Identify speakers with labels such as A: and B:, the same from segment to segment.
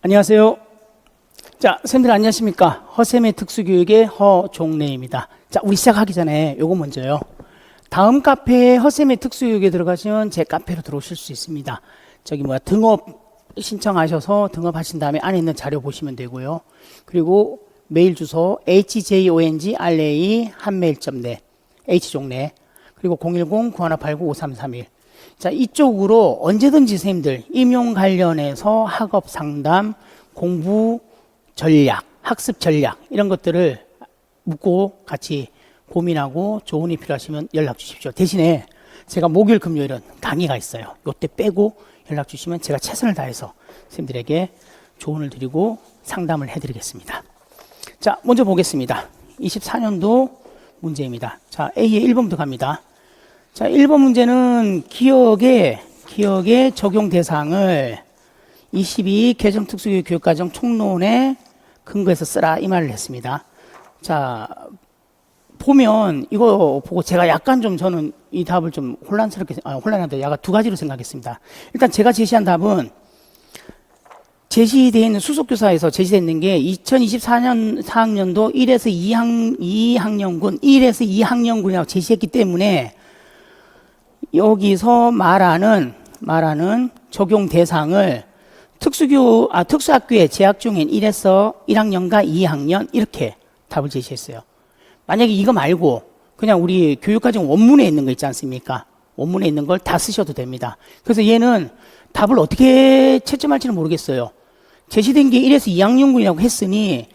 A: 안녕하세요. 자, 선생님들 안녕하십니까? 허쌤의 특수교육의 허종래입니다. 자, 우리 시작하기 전에 요거 먼저요. 다음 카페에 허쌤의 특수교육에 들어가시면 제 카페로 들어오실 수 있습니다. 저기 등업 신청하셔서 등업하신 다음에 안에 있는 자료 보시면 되고요. 그리고 메일 주소 hjongrey@한메일.net h종래 그리고 010-9189-5331 자, 이쪽으로 언제든지 선생님들 임용 관련해서 학업 상담, 공부 전략, 학습 전략 이런 것들을 묻고 같이 고민하고 조언이 필요하시면 연락 주십시오. 대신에 제가 목요일 금요일은 강의가 있어요. 요때 빼고 연락 주시면 제가 최선을 다해서 선생님들에게 조언을 드리고 상담을 해드리겠습니다. 자, 먼저 보겠습니다. 24년도 문제입니다. 자, A의 1번부터 갑니다. 자, 1번 문제는 기억의 적용 대상을 22 개정특수교육 교육과정 총론에 근거해서 쓰라 이 말을 했습니다. 자, 보면 이거 보고 제가 약간 좀 저는 이 답을 좀 혼란한데 약간 두 가지로 생각했습니다. 일단 제가 제시한 답은 제시되어 있는 수속교사에서 제시되어 있는 게 2024년 4학년도 1에서 2학년군이라고 제시했기 때문에 여기서 말하는 적용 대상을 특수학교에 재학 중인 1에서 1학년과 2학년 이렇게 답을 제시했어요. 만약에 이거 말고 그냥 우리 교육과정 원문에 있는 거 있지 않습니까? 원문에 있는 걸 다 쓰셔도 됩니다. 그래서 얘는 답을 어떻게 채점할지는 모르겠어요. 제시된 게 1에서 2학년군이라고 했으니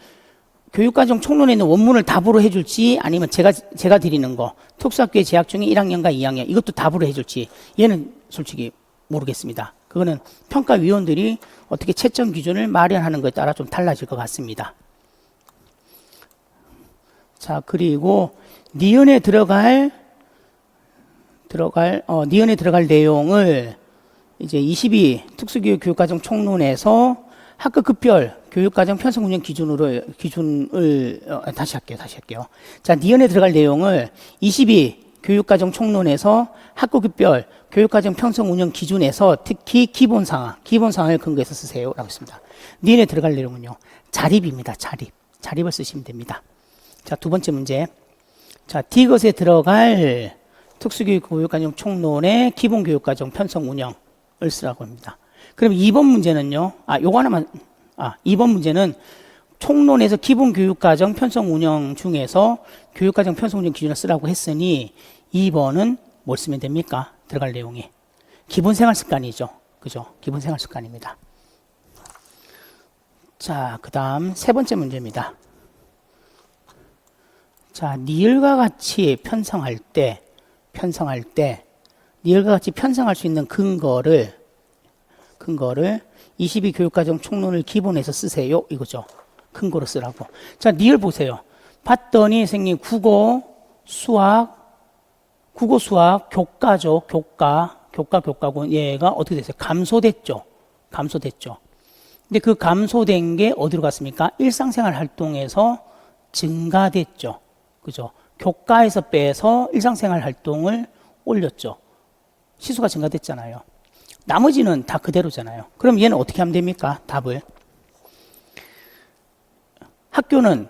A: 교육과정 총론에 있는 원문을 답으로 해줄지 아니면 제가 드리는 거 특수학교에 재학 중인 1학년과 2학년 이것도 답으로 해줄지 얘는 솔직히 모르겠습니다. 그거는 평가위원들이 어떻게 채점 기준을 마련하는 것에 따라 좀 달라질 것 같습니다. 자, 그리고 니은에 들어갈 내용을 이제 22 특수교육 교육과정 총론에서 학급급별 교육과정 편성 운영 기준을 다시 할게요. 자, 니은에 들어갈 내용을 22 교육과정 총론에서 학급급별 교육과정 편성 운영 기준에서 특히 기본 상황을 근거해서 쓰세요라고 했습니다. 니은에 들어갈 내용은요, 자립입니다. 자립을 쓰시면 됩니다. 자, 두 번째 문제. 자, D것에 들어갈 특수교육 교육과정 총론의 기본 교육과정 편성 운영을 쓰라고 합니다. 그럼 2번 문제는요, 2번 문제는 총론에서 기본 교육과정 편성 운영 중에서 교육과정 편성 운영 기준을 쓰라고 했으니 2번은 뭘 쓰면 됩니까? 들어갈 내용이. 기본 생활 습관이죠. 그죠? 기본 생활 습관입니다. 자, 그 다음 세 번째 문제입니다. 자, 니을과 같이 편성할 때, 니을과 같이 편성할 수 있는 근거를 22 교육과정 총론을 기본해서 쓰세요. 이거죠. 근거로 쓰라고. 자, 니을 보세요. 봤더니 선생님 국어, 수학, 교과죠. 교과군. 얘가 어떻게 됐어요? 감소됐죠. 근데 그 감소된 게 어디로 갔습니까? 일상생활 활동에서 증가됐죠. 그죠? 교과에서 빼서 일상생활 활동을 올렸죠. 시수가 증가됐잖아요. 나머지는 다 그대로잖아요. 그럼 얘는 어떻게 하면 됩니까? 답을. 학교는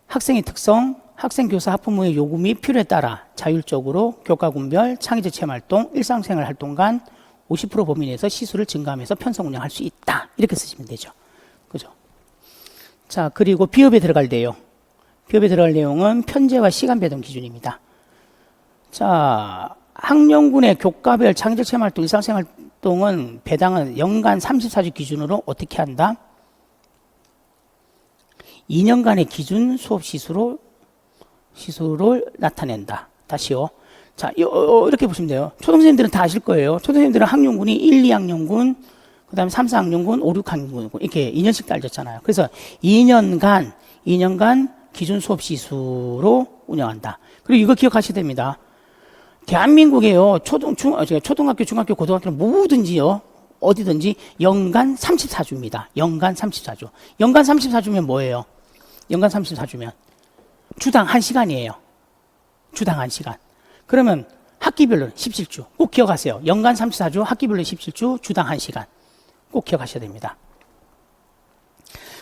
A: 학생의 특성, 학생, 교사, 학부모의 요구 및 필요에 따라 자율적으로 교과군별, 창의적 체험활동, 일상생활 활동 간 50% 범위 내에서 시수를 증가하면서 편성 운영할 수 있다. 이렇게 쓰시면 되죠. 그죠? 자, 그리고 비읍에 들어갈 내용은 편제와 시간 배분 기준입니다. 자, 학년군의 교과별 창의적 체험활동, 일상생활 활동은 배당은 연간 34주 기준으로 어떻게 한다? 2년간의 기준 수업 시수를 나타낸다. 다시요. 자, 이렇게 보시면 돼요. 초등생들은 다 아실 거예요. 초등생들은 학년군이 1, 2학년군, 그 다음에 3, 4학년군, 5, 6학년군 이렇게 2년씩 딸렸잖아요. 그래서 2년간 기준 수업 시수로 운영한다. 그리고 이거 기억하셔야 됩니다. 대한민국에요, 초등학교, 중학교, 고등학교는 뭐든지요, 어디든지 연간 34주입니다. 연간 34주. 연간 34주면 뭐예요? 연간 34주면 주당 1시간이에요. 주당 1시간. 그러면 학기별로는 17주. 꼭 기억하세요. 연간 34주, 학기별로 17주, 주당 1시간. 꼭 기억하셔야 됩니다.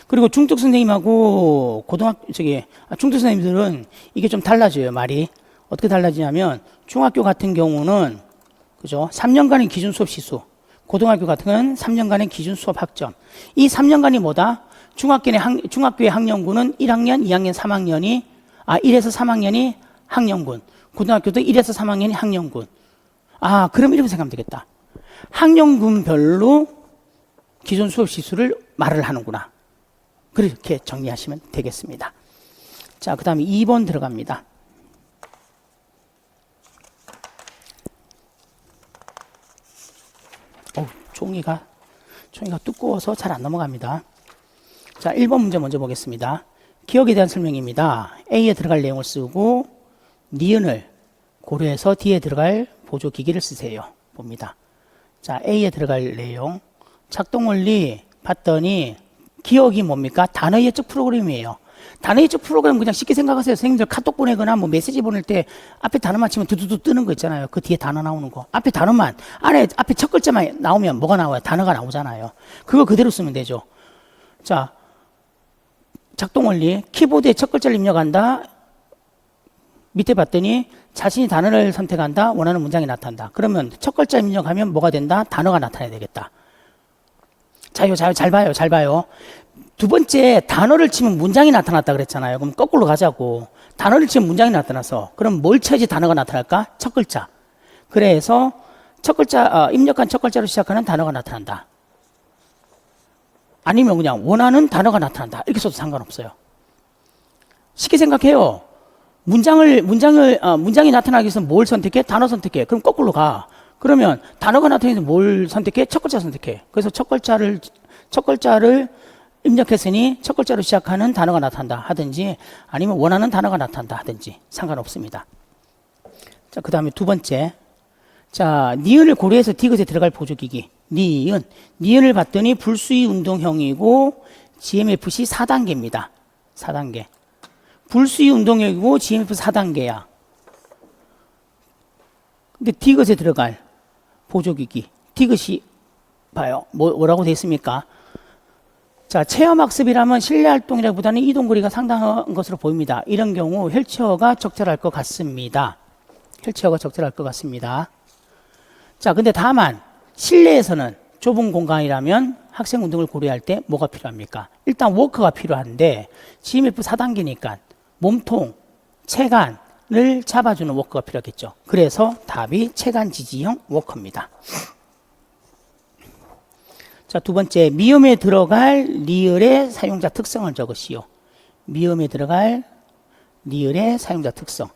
A: 그리고 중특 선생님하고 중특 선생님들은 이게 좀 달라져요, 말이. 어떻게 달라지냐면, 중학교 같은 경우는, 그죠? 3년간의 기준 수업 시수. 고등학교 같은 경우는 3년간의 기준 수업 학점. 이 3년간이 뭐다? 중학교의 학년군은 1학년, 2학년, 3학년이, 1에서 3학년이 학년군. 고등학교도 1에서 3학년이 학년군. 그럼 이렇게 생각하면 되겠다. 학년군별로 기존 수업 시수를 말을 하는구나. 그렇게 정리하시면 되겠습니다. 자, 그 다음에 2번 들어갑니다. 종이가 두꺼워서 잘 안 넘어갑니다. 자, 1번 문제 먼저 보겠습니다. 기억에 대한 설명입니다. A에 들어갈 내용을 쓰고 니은을 고려해서 D에 들어갈 보조기기를 쓰세요. 봅니다. 자, A에 들어갈 내용. 작동원리 봤더니 기억이 뭡니까? 단어 예측 프로그램이에요. 단어 예측 프로그램 그냥 쉽게 생각하세요. 선생님들 카톡 보내거나 뭐 메시지 보낼 때 앞에 단어만 치면 두두두 뜨는 거 있잖아요. 그 뒤에 단어 나오는 거. 앞에 단어만, 앞에 첫 글자만 나오면 뭐가 나와요? 단어가 나오잖아요. 그거 그대로 쓰면 되죠. 자, 작동원리. 키보드에 첫 글자를 입력한다. 밑에 봤더니 자신이 단어를 선택한다. 원하는 문장이 나타난다. 그러면 첫 글자 입력하면 뭐가 된다? 단어가 나타나야 되겠다. 잘 봐요. 두 번째, 단어를 치면 문장이 나타났다 그랬잖아요. 그럼 거꾸로 가자고. 단어를 치면 문장이 나타나서. 그럼 뭘 쳐야지 단어가 나타날까? 첫 글자. 그래서 입력한 첫 글자로 시작하는 단어가 나타난다. 아니면 그냥 원하는 단어가 나타난다. 이렇게 써도 상관없어요. 쉽게 생각해요. 문장이 나타나기 위해서 뭘 선택해? 단어 선택해. 그럼 거꾸로 가. 그러면 단어가 나타나기 위해서 뭘 선택해? 첫 글자 선택해. 그래서 첫 글자를 입력했으니 첫 글자로 시작하는 단어가 나타난다 하든지 아니면 원하는 단어가 나타난다 하든지 상관없습니다. 자, 그 다음에 두 번째. 자, 니은을 고려해서 디귿에 들어갈 보조기기. 니은을 봤더니 불수의 운동형이고 GMFC 4단계입니다. 4단계. 불수의 운동형이고 GMF 4단계야. 근데 디귿에 들어갈 보조기기. 디귿이 봐요. 뭐라고 되어 있습니까? 자, 체험학습이라면 실내활동이라기보다는 이동거리가 상당한 것으로 보입니다. 이런 경우 휠체어가 적절할 것 같습니다. 자, 근데 다만 실내에서는 좁은 공간이라면 학생 운동을 고려할 때 뭐가 필요합니까? 일단 워커가 필요한데 GMF 4단계니까 몸통, 체간을 잡아주는 워커가 필요하겠죠. 그래서 답이 체간 지지형 워커입니다. 자, 두 번째, 미음에 들어갈 리을의 사용자 특성을 적으시오. 미음에 들어갈 리을의 사용자 특성.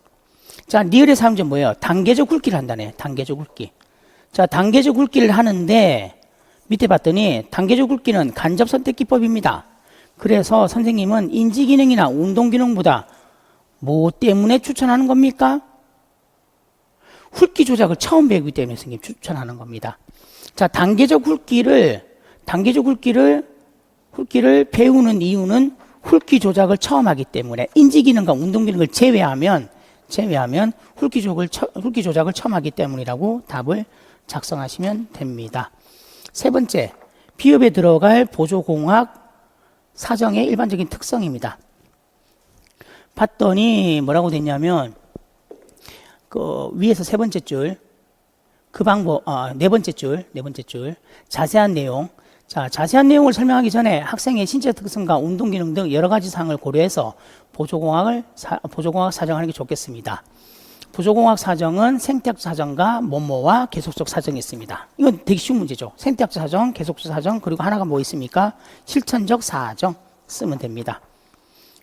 A: 자, 리을의 사용자 뭐예요? 단계적 굵기를 한다네. 단계적 굵기. 자, 단계적 굵기를 하는데 밑에 봤더니 단계적 굵기는 간접 선택 기법입니다. 그래서 선생님은 인지 기능이나 운동 기능보다 뭐 때문에 추천하는 겁니까? 굵기 조작을 처음 배우기 때문에 선생님 추천하는 겁니다. 자, 단계적 굵기를 배우는 이유는 굵기 조작을 처음 하기 때문에 인지 기능과 운동 기능을 제외하면 굵기 조작을 처음 하기 때문이라고 답을 작성하시면 됩니다. 세 번째, 비읍에 들어갈 보조공학 사정의 일반적인 특성입니다. 봤더니 뭐라고 됐냐면 그 위에서 세 번째 줄, 그 방법, 네 번째 줄, 자세한 내용. 자, 자세한 내용을 설명하기 전에 학생의 신체 특성과 운동 기능 등 여러 가지 사항을 고려해서 보조공학 사정하는 게 좋겠습니다. 보조공학 사정은 생태학적 사정과 뭐뭐와 계속적 사정이 있습니다. 이건 되게 쉬운 문제죠. 생태학적 사정, 계속적 사정, 그리고 하나가 뭐 있습니까? 실천적 사정 쓰면 됩니다.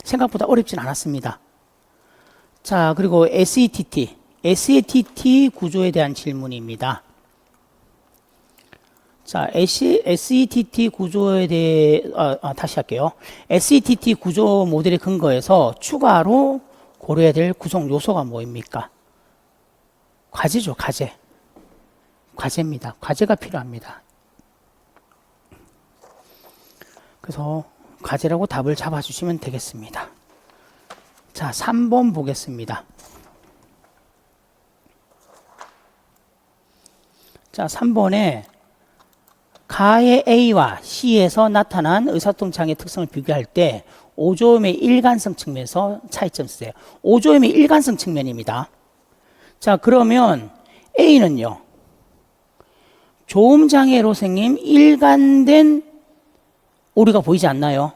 A: 생각보다 어렵진 않았습니다. 자, 그리고 SETT 구조에 대한 질문입니다. 자, SETT 구조에 대해 다시 할게요. SETT 구조 모델에 근거해서 추가로 고려해야 될 구성 요소가 뭐입니까? 과제죠, 과제. 과제입니다. 과제가 필요합니다. 그래서 과제라고 답을 잡아주시면 되겠습니다. 자, 3번 보겠습니다. 자, 3번에 가의 A와 C에서 나타난 의사소통장애 특성을 비교할 때 오조음의 일관성 측면에서 차이점 쓰세요. 오조음의 일관성 측면입니다. 자, 그러면 A는요. 조음장애로 생긴 일관된 오류가 보이지 않나요?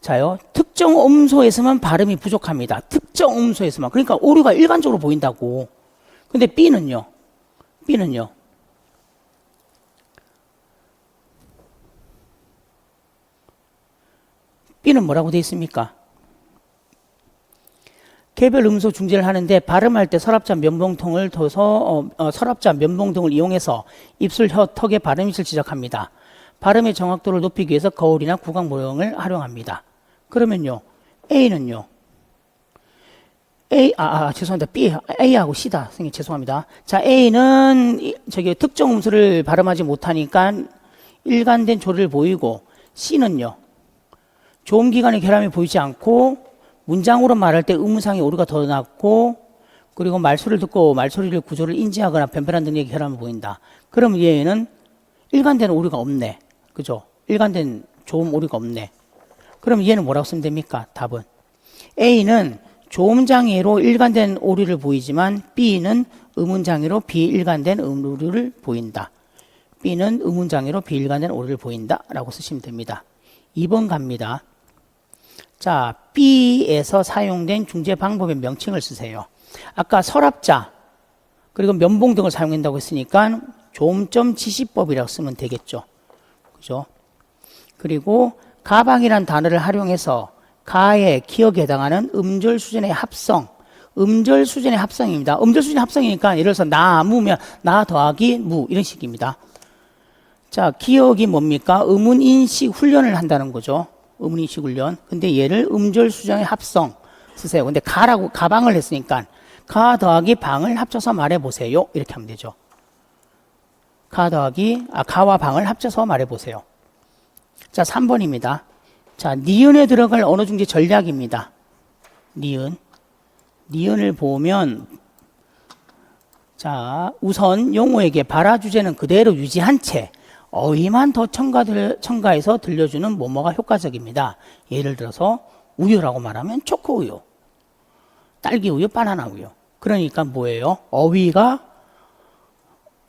A: 자요. 특정 음소에서만 발음이 부족합니다. 특정 음소에서만. 그러니까 오류가 일관적으로 보인다고. 근데 B는요. B는 뭐라고 되어 있습니까? 개별 음소 중재를 하는데 발음할 때 서랍자 면봉통을 둬서 서랍자 면봉등을 이용해서 입술, 혀, 턱의 발음위치를 지적합니다. 발음의 정확도를 높이기 위해서 거울이나 구강 모형을 활용합니다. 그러면요, A는요. 죄송합니다. B, A하고 C다. 선생님 죄송합니다. 자, A는 특정 음소를 발음하지 못하니까 일관된 조를 보이고, C는요. 조음기관의 결함이 보이지 않고 문장으로 말할 때 의문상의 오류가 더 났고, 그리고 말소리를 듣고 말소리를 구조를 인지하거나 변별한 등의 결함을 보인다. 그럼 얘는 일관된 오류가 없네. 그죠? 일관된 조음 오류가 없네. 그럼 얘는 뭐라고 쓰면 됩니까? 답은 A는 조음장애로 일관된 오류를 보이지만 B는 의문장애로 비일관된 오류를 보인다. B는 의문장애로 비일관된 오류를 보인다 라고 쓰시면 됩니다. 2번 갑니다. 자, B에서 사용된 중재 방법의 명칭을 쓰세요. 아까 서랍자 그리고 면봉 등을 사용한다고 했으니까 조음점 지시법이라고 쓰면 되겠죠. 그죠? 그리고 가방이란 단어를 활용해서 가의 기억에 해당하는 음절 수준의 합성, 음절 수준의 합성입니다. 음절 수준의 합성이니까 예를 들어서 나무면 나 더하기 무 이런 식입니다. 자, 기억이 뭡니까? 음운인식 훈련을 한다는 거죠. 음운인식 훈련. 근데 얘를 음절 수준의 합성 쓰세요. 근데 가방을 했으니까 가 더하기 방을 합쳐서 말해보세요. 이렇게 하면 되죠. 가와 방을 합쳐서 말해보세요. 자, 3번입니다. 자, 니은에 들어갈 언어 중재 전략입니다. 니은을 보면, 자, 우선 용어에게 발화 주제는 그대로 유지한 채 어휘만 더 첨가해서 들려주는 뭐뭐가 효과적입니다. 예를 들어서 우유라고 말하면 초코우유, 딸기우유, 바나나우유. 그러니까 뭐예요? 어휘가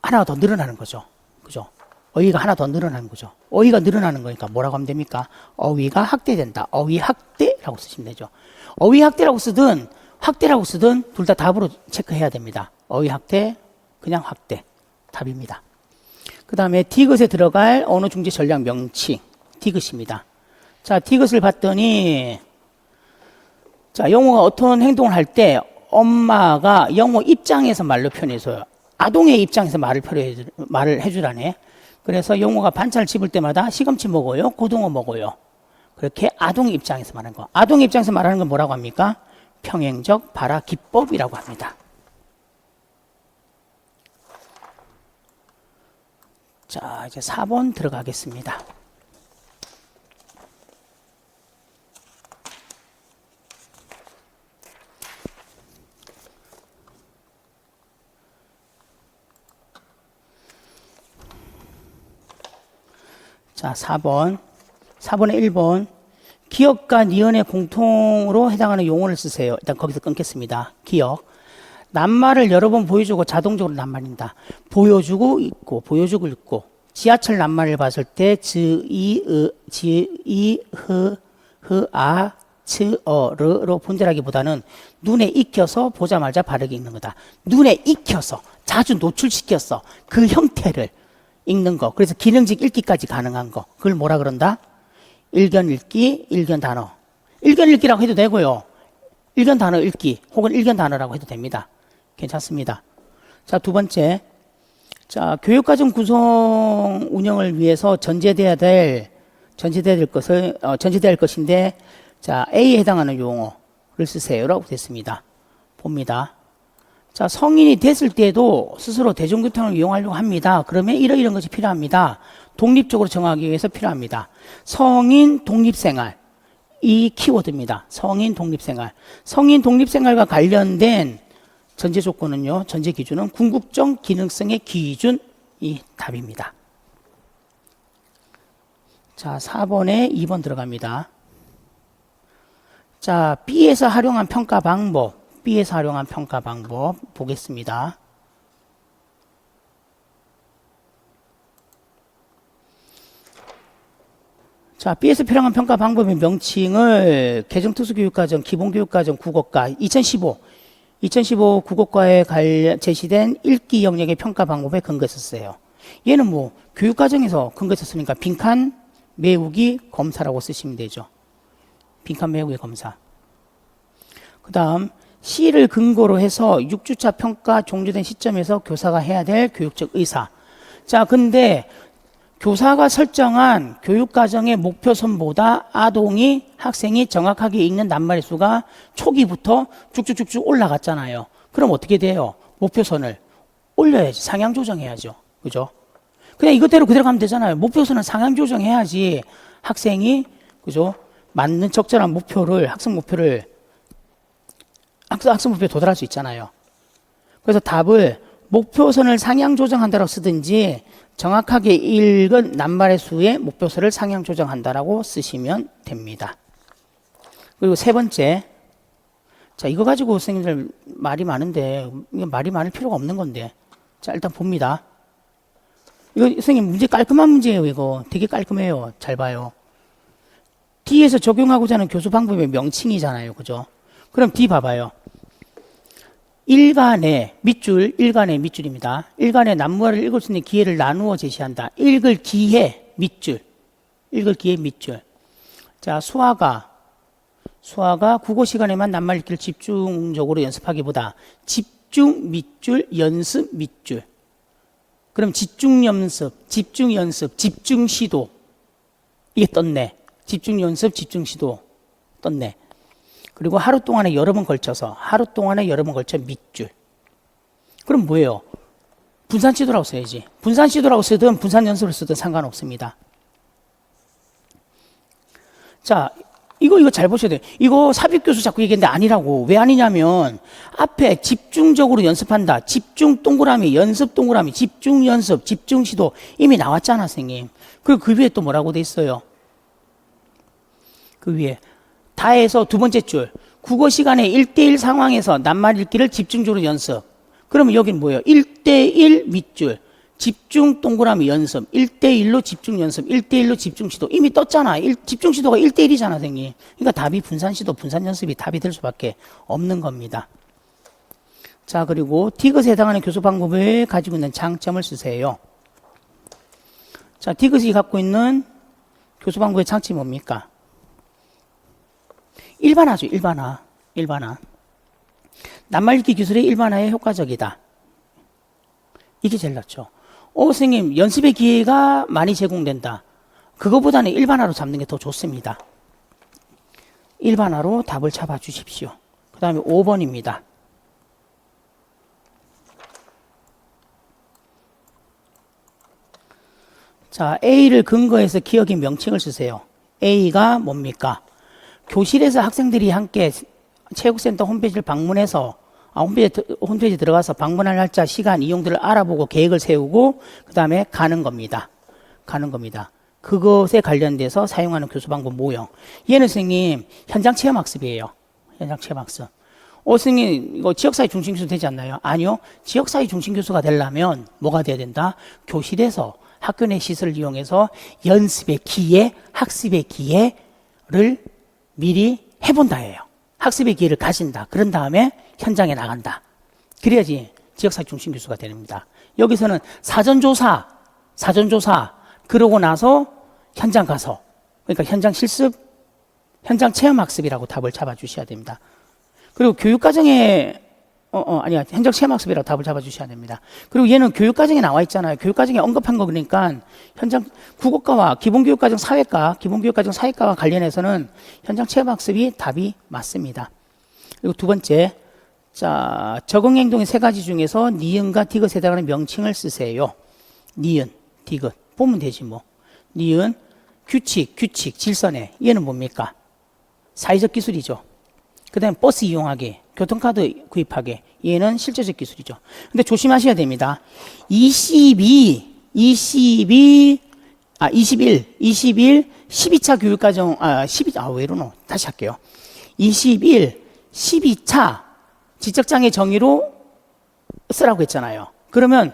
A: 하나 더 늘어나는 거죠. 그죠? 어휘가 하나 더 늘어나는 거죠. 어휘가 늘어나는 거니까 뭐라고 하면 됩니까? 어휘가 확대된다. 어휘 확대라고 쓰시면 되죠. 어휘 확대라고 쓰든 확대라고 쓰든 둘 다 답으로 체크해야 됩니다. 어휘 확대, 그냥 확대. 답입니다. 그 다음에 디귿에 들어갈 언어 중재 전략 명칭. 디귿입니다. 자, 디귿을 봤더니, 자, 영어가 어떤 행동을 할 때 엄마가 영어 입장에서 말로 표현해서요. 아동의 입장에서 말을 해주라네. 그래서 영어가 반찬을 집을 때마다 시금치 먹어요? 고등어 먹어요? 그렇게 아동 입장에서 말하는 거. 아동 입장에서 말하는 건 뭐라고 합니까? 평행적 발화 기법이라고 합니다. 자, 이제 4번 들어가겠습니다. 자, 4번에 1번. 기억과 니은의 공통으로 해당하는 용어를 쓰세요. 일단 거기서 끊겠습니다. 기억. 낱말을 여러 번 보여주고 자동적으로 낱말입니다. 보여주고 읽고, 보여주고 읽고. 지하철 낱말을 봤을 때 르로 분절하기보다는 눈에 익혀서 보자마자 바르게 읽는 거다. 눈에 익혀서, 자주 노출시켰어. 그 형태를 읽는 거. 그래서 기능직 읽기까지 가능한 거. 그걸 뭐라 그런다? 일견 읽기, 일견 단어. 일견 읽기라고 해도 되고요. 일견 단어 읽기 혹은 일견 단어라고 해도 됩니다. 괜찮습니다. 자, 2번째. 자, 교육과정 구성 운영을 위해서 전제돼야 될 것인데, 자, A에 해당하는 용어를 쓰세요라고 됐습니다. 봅니다. 자, 성인이 됐을 때도 스스로 대중교통을 이용하려고 합니다. 그러면 이런 것이 필요합니다. 독립적으로 정하기 위해서 필요합니다. 성인 독립생활. 이 키워드입니다. 성인 독립생활. 성인 독립생활과 관련된 전제 조건은요, 전제 기준은 궁극적 기능성의 기준이 답입니다. 자, 4번에 2번 들어갑니다. 자, B에서 활용한 평가 방법. B에서 활용한 평가 방법 보겠습니다. 자, B에서 활용한 평가 방법의 명칭을 개정특수교육과정, 기본교육과정, 국어과 2015 국어과에 제시된 읽기 영역의 평가 방법에 근거했었어요. 얘는 뭐 교육과정에서 근거했었으니까 빈칸 메우기 검사라고 쓰시면 되죠. 빈칸 메우기 검사. 그 다음 C를 근거로 해서 6주차 평가 종료된 시점에서 교사가 해야 될 교육적 의사. 자, 근데 교사가 설정한 교육과정의 목표선보다 학생이 정확하게 읽는 낱말의 수가 초기부터 쭉쭉쭉쭉 올라갔잖아요. 그럼 어떻게 돼요? 목표선을 올려야지. 상향 조정해야죠. 그죠? 그냥 이것대로 그대로 가면 되잖아요. 목표선은 상향 조정해야지 학생이, 그죠? 맞는 적절한 목표를, 학생 목표에 도달할 수 있잖아요. 그래서 답을 목표선을 상향 조정한다고 쓰든지 정확하게 읽은 낱말의 수의 목표선을 상향 조정한다라고 쓰시면 됩니다. 그리고 세 번째. 자, 이거 가지고 선생님들 말이 많은데, 이거 말이 많을 필요가 없는 건데. 자, 일단 봅니다. 이거 선생님 문제 깔끔한 문제예요. 이거 되게 깔끔해요. 잘 봐요. D에서 적용하고자 하는 교수 방법의 명칭이잖아요. 그죠? 그럼 D 봐봐요. 일간의 밑줄입니다. 일간의 낱말을 읽을 수 있는 기회를 나누어 제시한다. 읽을 기회 밑줄. 자, 수아가 국어 시간에만 낱말 읽기를 집중적으로 연습하기보다 집중 밑줄, 연습 밑줄. 그럼 집중 연습, 집중 시도. 이게 떴네. 집중 연습, 집중 시도 떴네. 그리고 하루 동안에 여러 번 걸쳐 밑줄. 그럼 뭐예요? 분산 시도라고 써야지. 분산 시도라고 쓰든 분산 연습을 쓰든 상관없습니다. 자, 이거 잘 보셔야 돼요. 이거 삽입교수 자꾸 얘기했는데 아니라고. 왜 아니냐면 앞에 집중적으로 연습한다. 집중 동그라미, 연습 동그라미, 집중 연습, 집중 시도 이미 나왔잖아, 선생님. 그리고 그 위에 또 뭐라고 돼 있어요? 그 위에 다에서 두 번째 줄. 국어 시간에 1대1 상황에서 낱말 읽기를 집중적으로 연습. 그러면 여기는 뭐예요? 1대1 밑줄. 집중 동그라미 연습. 1대1로 집중 연습. 1대1로 집중 시도. 이미 떴잖아. 집중 시도가 1대1이잖아, 선생님. 그러니까 답이 분산 시도, 분산 연습이 답이 될 수밖에 없는 겁니다. 자, 그리고 디귿에 해당하는 교수 방법을 가지고 있는 장점을 쓰세요. 자, 디귿이 갖고 있는 교수 방법의 장점이 뭡니까? 일반화죠. 일반화. 낱말 읽기 기술의 일반화에 효과적이다. 이게 제일 낫죠. 선생님 연습의 기회가 많이 제공된다. 그거보다는 일반화로 잡는 게 더 좋습니다. 일반화로 답을 잡아 주십시오. 그 다음에 5번입니다. 자, A를 근거해서 기억의 명칭을 쓰세요. A가 뭡니까? 교실에서 학생들이 함께 체육센터 홈페이지를 방문해서 홈페이지 들어가서 방문할 날짜, 시간, 이용들을 알아보고 계획을 세우고 그 다음에 가는 겁니다. 그것에 관련돼서 사용하는 교수 방법 모형. 얘는 선생님 현장 체험 학습이에요. 현장 체험 학습. 선생님 이거 지역사회 중심 교수 되지 않나요? 아니요. 지역사회 중심 교수가 되려면 뭐가 돼야 된다? 교실에서 학교 내 시설을 이용해서 연습의 기회, 학습의 기회를 미리 해본다예요. 학습의 기회를 가진다. 그런 다음에 현장에 나간다. 그래야지 지역사회 중심 교수가 됩니다. 여기서는 사전조사, 그러고 나서 현장 가서, 그러니까 현장 실습, 현장 체험 학습이라고 답을 잡아주셔야 됩니다. 그리고 교육과정에 현장 체험 학습이라고 답을 잡아주셔야 됩니다. 그리고 얘는 교육과정에 나와 있잖아요. 교육과정에 언급한 거 그러니까 현장 국어과와 기본교육과정 사회과와 관련해서는 현장 체험 학습이 답이 맞습니다. 그리고 두 번째, 자, 적응행동의 세 가지 중에서 니은과 디귿에 해당하는 명칭을 쓰세요. 니은, 디귿 보면 되지 뭐. 니은, 규칙, 질서내. 얘는 뭡니까? 사회적 기술이죠. 그 다음에 버스 이용하기, 교통카드 구입하기. 얘는 실제적 기술이죠. 근데 조심하셔야 됩니다. 22 21 12차 교육과정, 왜 이러노? 다시 할게요. 21 12차 지적장애 정의로 쓰라고 했잖아요. 그러면요,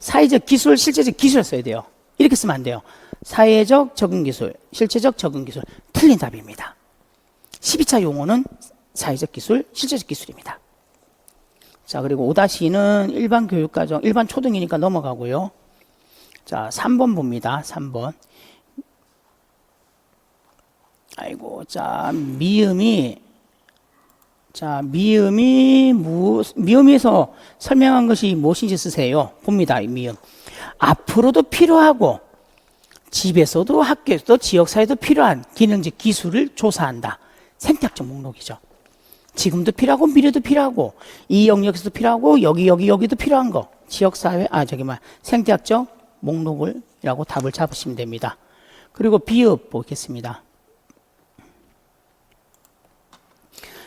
A: 사회적 기술, 실제적 기술을 써야 돼요. 이렇게 쓰면 안 돼요. 사회적 적응 기술, 실제적 적응 기술. 틀린 답입니다. 12차 용어는 사회적 기술, 실제적 기술입니다. 자, 그리고 5-2는 일반 교육과정, 일반 초등이니까 넘어가고요. 자, 3번 봅니다. 3번. 미음에서 설명한 것이 무엇인지 쓰세요. 봅니다, 미음. 앞으로도 필요하고, 집에서도 학교에서도 지역사회도 필요한 기능적 기술을 조사한다. 생태학적 목록이죠. 지금도 필요하고, 미래도 필요하고, 이 영역에서도 필요하고, 여기도 필요한 거. 지역사회, 생태학적 목록이라고 답을 잡으시면 됩니다. 그리고 비읍 보겠습니다.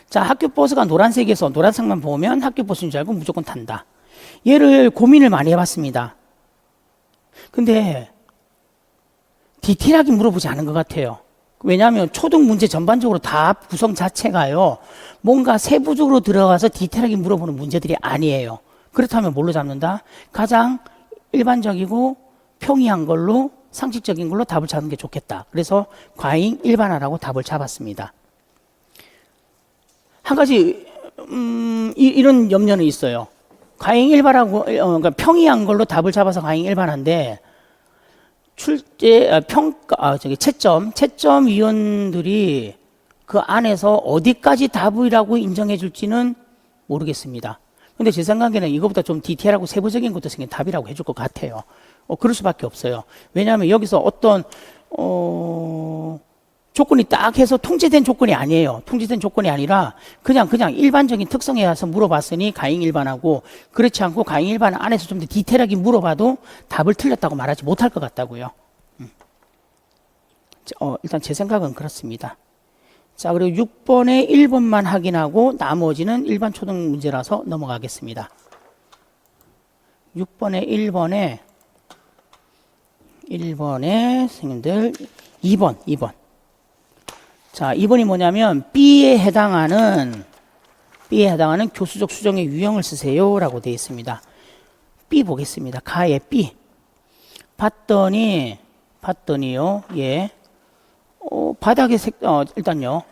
A: 자, 학교 버스가 노란색에서 노란색만 보면 학교 버스인 줄 알고 무조건 탄다. 얘를 고민을 많이 해봤습니다. 근데 디테일하게 물어보지 않은 것 같아요. 왜냐하면 초등 문제 전반적으로 답 구성 자체가요, 뭔가 세부적으로 들어가서 디테일하게 물어보는 문제들이 아니에요. 그렇다면 뭘로 잡는다? 가장 일반적이고 평이한 걸로, 상식적인 걸로 답을 잡는 게 좋겠다. 그래서 과잉 일반화라고 답을 잡았습니다. 한 가지 이런 염려는 있어요. 과잉 일반하고, 그러니까 평이한 걸로 답을 잡아서 과잉 일반화인데, 채점위원들이 그 안에서 어디까지 답이라고 인정해 줄지는 모르겠습니다. 근데 제 생각에는 이거보다 좀 디테일하고 세부적인 것도 생긴 답이라고 해줄 것 같아요. 그럴 수밖에 없어요. 왜냐하면 여기서 어떤 조건이 딱 해서 통제된 조건이 아니에요. 통제된 조건이 아니라 그냥 일반적인 특성에 와서 물어봤으니 과잉 일반하고, 그렇지 않고 과잉 일반 안에서 좀 더 디테일하게 물어봐도 답을 틀렸다고 말하지 못할 것 같다고요. 일단 제 생각은 그렇습니다. 자, 그리고 6번에 1번만 확인하고 나머지는 일반 초등 문제라서 넘어가겠습니다. 6번에 1번에 선생님들 2번. 자, 2번이 뭐냐면 B에 해당하는 교수적 수정의 유형을 쓰세요 라고 되어 있습니다. B 보겠습니다. 가의 B. 봤더니요, 예. 바닥에 일단요,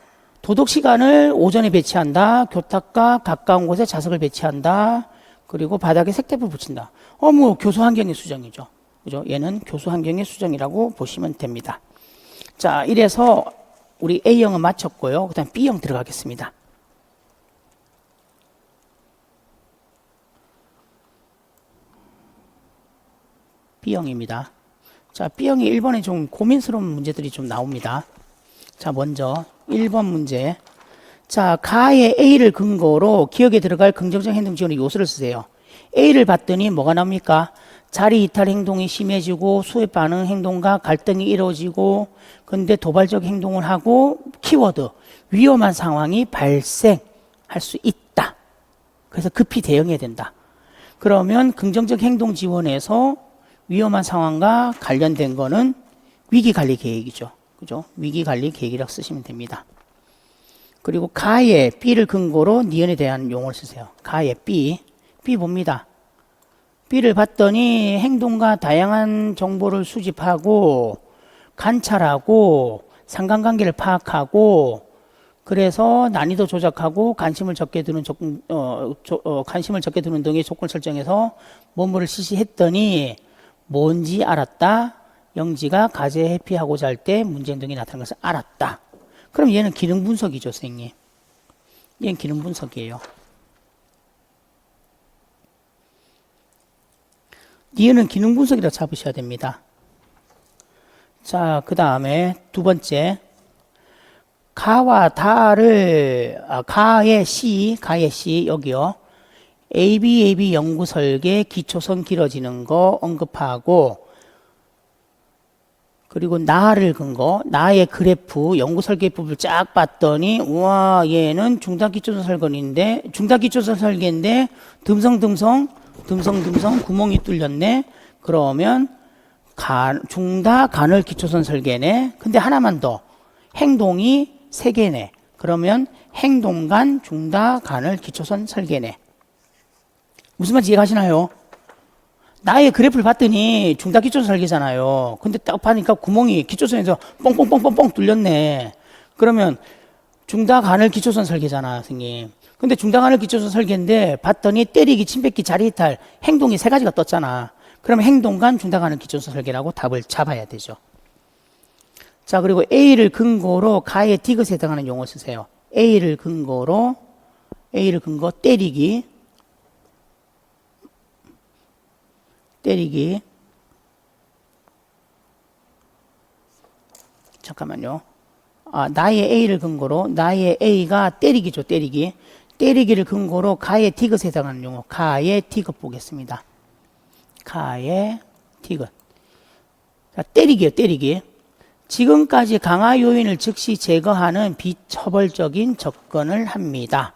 A: 도덕 시간을 오전에 배치한다. 교탁과 가까운 곳에 좌석을 배치한다. 그리고 바닥에 색대를 붙인다. 교수 환경의 수정이죠. 그죠? 얘는 교수 환경의 수정이라고 보시면 됩니다. 자, 이래서 우리 A형은 마쳤고요. 그 다음 B형 들어가겠습니다. B형입니다. 자, B형이 1번에 좀 고민스러운 문제들이 좀 나옵니다. 자, 먼저 1번 문제. 자, 가의 A를 근거로 기억에 들어갈 긍정적 행동 지원의 요소를 쓰세요. A를 봤더니 뭐가 나옵니까? 자리 이탈 행동이 심해지고 수액 반응 행동과 갈등이 이루어지고, 근데 도발적 행동을 하고, 키워드 위험한 상황이 발생할 수 있다. 그래서 급히 대응해야 된다. 그러면 긍정적 행동 지원에서 위험한 상황과 관련된 거는 위기관리 계획이죠. 그죠? 위기관리 계획이라고 쓰시면 됩니다. 그리고 가의 B를 근거로 니은에 대한 용어를 쓰세요. 가의 B 봅니다. B를 봤더니 행동과 다양한 정보를 수집하고 관찰하고 상관관계를 파악하고, 그래서 난이도 조작하고 관심을 적게 두는 등의 조건 설정해서 뭐뭐를 실시했더니 뭔지 알았다. 영지가 과제 회피하고자 할 때 문제 행동이 나타나는 것을 알았다. 그럼 얘는 기능 분석이죠, 선생님. 얘는 기능 분석이에요. 니은은 기능 분석이라 잡으셔야 됩니다. 자, 그 다음에 두 번째. 가와 다를, 가의 C, 여기요. ABAB 연구 설계 기초선 길어지는 거 언급하고, 그리고 나를 근거, 나의 그래프, 연구 설계법을 쫙 봤더니, 우와, 얘는 중단기초선 설계인데, 듬성, 구멍이 뚫렸네? 그러면, 중다 간헐 기초선 설계네. 근데 하나만 더. 행동이 3개네. 그러면 행동간 중다 간헐 기초선 설계네. 무슨 말인지 이해가시나요? 나의 그래프를 봤더니 중다 기초선 설계잖아요. 근데 딱 보니까 구멍이 기초선에서 뻥뻥뻥뻥뻥 뚫렸네. 그러면 중다 간헐 기초선 설계잖아, 선생님. 근데 중다 간헐 기초선 설계인데 봤더니 때리기, 침 뱉기, 자리 이탈, 행동이 3가지가 떴잖아. 그러면 행동간 중다 간헐 기초선 설계라고 답을 잡아야 되죠. 자, 그리고 A를 근거로 가의 디귿에 해당하는 용어 쓰세요. A를 근거 때리기, 잠깐만요. 나의 A를 근거로, 나의 A가 때리기죠, 때리기. 때리기를 근거로 가의 디귿에 해당하는 용어, 가의 디귿 보겠습니다. 가의 디귿. 자, 때리기요, 때리기. 지금까지 강화 요인을 즉시 제거하는 비처벌적인 접근을 합니다.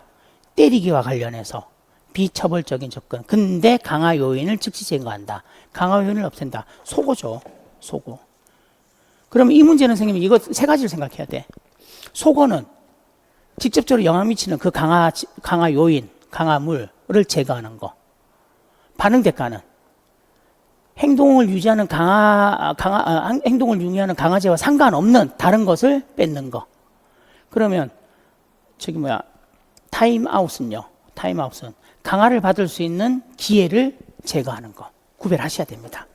A: 때리기와 관련해서 비처벌적인 접근. 근데 강화 요인을 즉시 제거한다. 강화 요인을 없앤다. 속어죠. 속어. 그러면 이 문제는 선생님이 이거 3가지를 생각해야 돼. 속어는 직접적으로 영향 미치는 그 강화 요인, 강화물을 제거하는 거. 반응 대가는 행동을 유지하는 행동을 유지하는 강화제와 상관없는 다른 것을 뺏는 거. 그러면 타임아웃은요. 타임아웃은 강화를 받을 수 있는 기회를 제거하는 거. 구별하셔야 됩니다.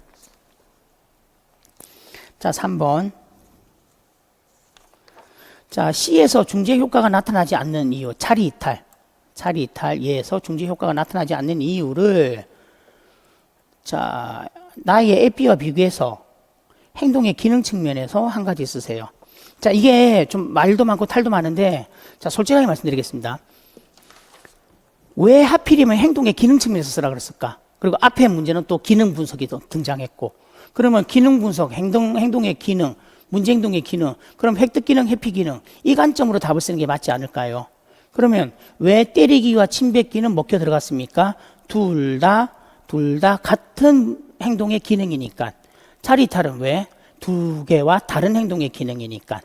A: 자, 3번. 자, C에서 중재 효과가 나타나지 않는 이유. 차리 이탈. 예에서 중재 효과가 나타나지 않는 이유를 자, 나의 에피와 비교해서 행동의 기능 측면에서 한 가지 쓰세요. 자, 이게 좀 말도 많고 탈도 많은데, 자, 솔직하게 말씀드리겠습니다. 왜 하필이면 행동의 기능 측면에서 쓰라 그랬을까? 그리고 앞에 문제는 또 기능 분석이 등장했고, 그러면 기능 분석, 행동의 기능, 문제 행동의 기능, 그럼 획득 기능, 회피 기능, 이 관점으로 답을 쓰는 게 맞지 않을까요? 그러면 왜 때리기와 침 뱉기는 먹혀 들어갔습니까? 둘 다 같은 행동의 기능이니까. 차리 이탈은 왜? 2개와 다른 행동의 기능이니까.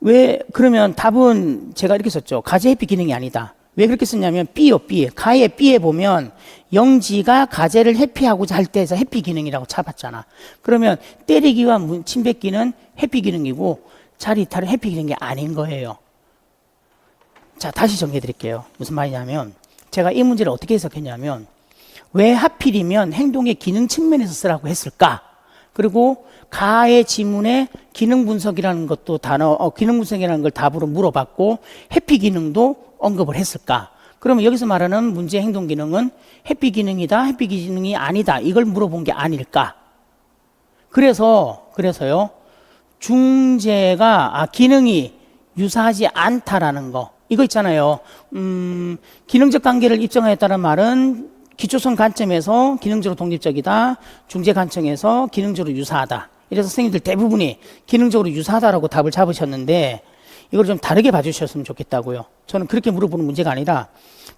A: 왜? 그러면 답은 제가 이렇게 썼죠. 가제 회피 기능이 아니다. 왜 그렇게 썼냐면 B요, B. 가의 B에 보면 영지가 가제를 회피하고자 할 때에서 회피 기능이라고 잡았잖아. 그러면 때리기와 침 뱉기는 회피 기능이고 차리 이탈은 회피 기능이 아닌 거예요. 자, 다시 정리해 드릴게요. 무슨 말이냐면 제가 이 문제를 어떻게 해석했냐면 왜 하필이면 행동의 기능 측면에서 쓰라고 했을까? 그리고 가의 지문에 기능 분석이라는 것도 기능 분석이라는 걸 답으로 물어봤고 회피 기능도 언급을 했을까? 그러면 여기서 말하는 문제 행동 기능은 회피 기능이다, 회피 기능이 아니다. 이걸 물어본 게 아닐까? 그래서요. 중재가 기능이 유사하지 않다라는 거. 이거 있잖아요. 기능적 관계를 입증하였다는 말은 기초선 관점에서 기능적으로 독립적이다. 중재 관점에서 기능적으로 유사하다. 이래서 선생님들 대부분이 기능적으로 유사하다라고 답을 잡으셨는데 이걸 좀 다르게 봐주셨으면 좋겠다고요. 저는 그렇게 물어보는 문제가 아니라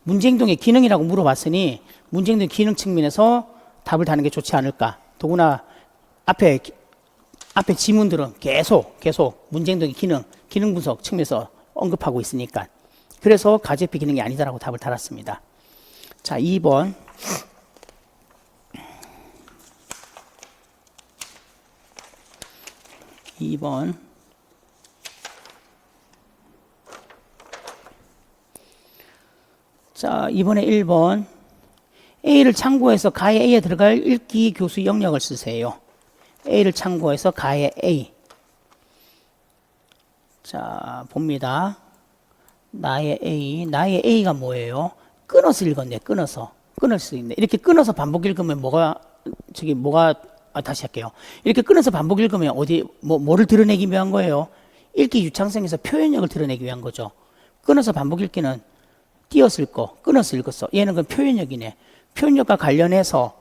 A: 문제행동의 기능이라고 물어봤으니 문제행동의 기능 측면에서 답을 다는 게 좋지 않을까. 더구나 앞에 지문들은 계속 문제행동의 기능 분석 측면에서 언급하고 있으니까. 그래서 가제피 기능이 아니다라고 답을 달았습니다. 자, 2번. 자, 이번에 1번. A를 참고해서 가의 A에 들어갈 읽기 교수 영역을 쓰세요. A를 참고해서 가의 A. 자, 봅니다. 나의 A가 뭐예요? 끊어서 읽었네, 끊어서 읽네. 이렇게 끊어서 반복 읽으면 다시 할게요. 이렇게 끊어서 반복 읽으면 뭐를 드러내기 위한 거예요? 읽기 유창성에서 표현력을 드러내기 위한 거죠. 끊어서 반복 읽기는 띄어서 읽고, 끊어서 읽었어. 얘는 그 표현력이네. 표현력과 관련해서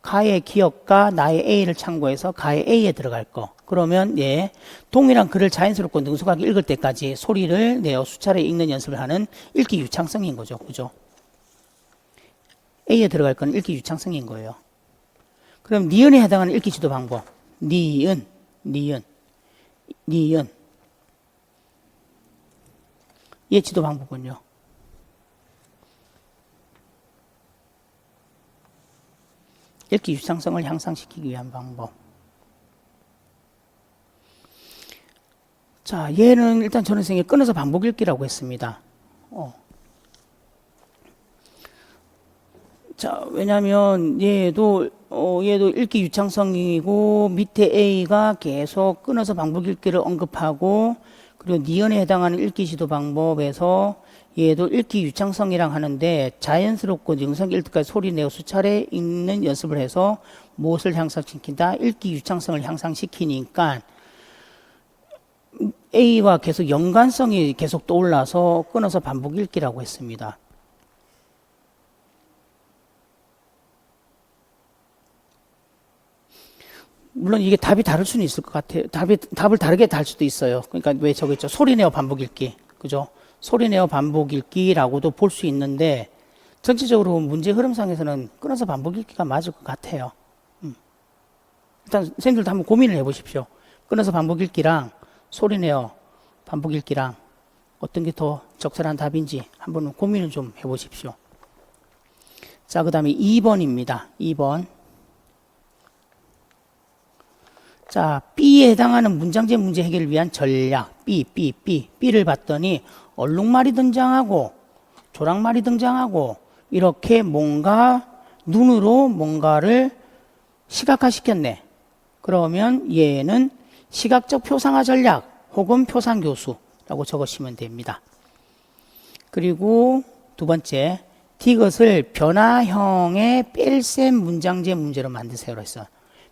A: 가의 기억과 나의 A를 참고해서 가의 A에 들어갈 거. 그러면 동일한 글을 자연스럽고 능숙하게 읽을 때까지 소리를 내어 수차례 읽는 연습을 하는 읽기 유창성인 거죠. 그죠? A에 들어갈 건 읽기 유창성인 거예요. 그럼 니은에 해당하는 읽기 지도 방법. 니은. 얘 지도 방법은요. 읽기 유창성을 향상시키기 위한 방법. 자, 얘는 일단 저는 선생님이 끊어서 반복 읽기라고 했습니다. 자, 왜냐면 얘도 읽기 유창성이고 밑에 A가 계속 끊어서 반복 읽기를 언급하고 그리고 니은에 해당하는 읽기 지도 방법에서 얘도 읽기 유창성이랑 하는데 자연스럽고 영상 읽을 때까지 소리 내어 수차례 읽는 연습을 해서 무엇을 향상시킨다? 읽기 유창성을 향상시키니까 A와 계속 연관성이 계속 떠올라서 끊어서 반복 읽기라고 했습니다. 물론 이게 답이 다를 수는 있을 것 같아요. 답을 다르게 달 수도 있어요. 그러니까 왜 저거 있죠? 소리 내어 반복 읽기. 그죠? 소리 내어 반복 읽기라고도 볼 수 있는데 전체적으로 문제 흐름상에서는 끊어서 반복 읽기가 맞을 것 같아요. 일단 선생님들도 한번 고민을 해보십시오. 끊어서 반복 읽기랑 소리 내어 반복 읽기랑 어떤 게 더 적절한 답인지 한번 고민을 좀 해보십시오. 자, 그 다음에 2번입니다. 2번. 자, B에 해당하는 문장제 문제 해결을 위한 전략. B를 봤더니 얼룩말이 등장하고 조랑말이 등장하고 이렇게 뭔가 눈으로 뭔가를 시각화시켰네. 그러면 얘는 시각적 표상화 전략 혹은 표상교수라고 적으시면 됩니다. 그리고 두 번째, 디귿을 변화형의 뺄셈 문장제 문제로 만드세요로 했어요.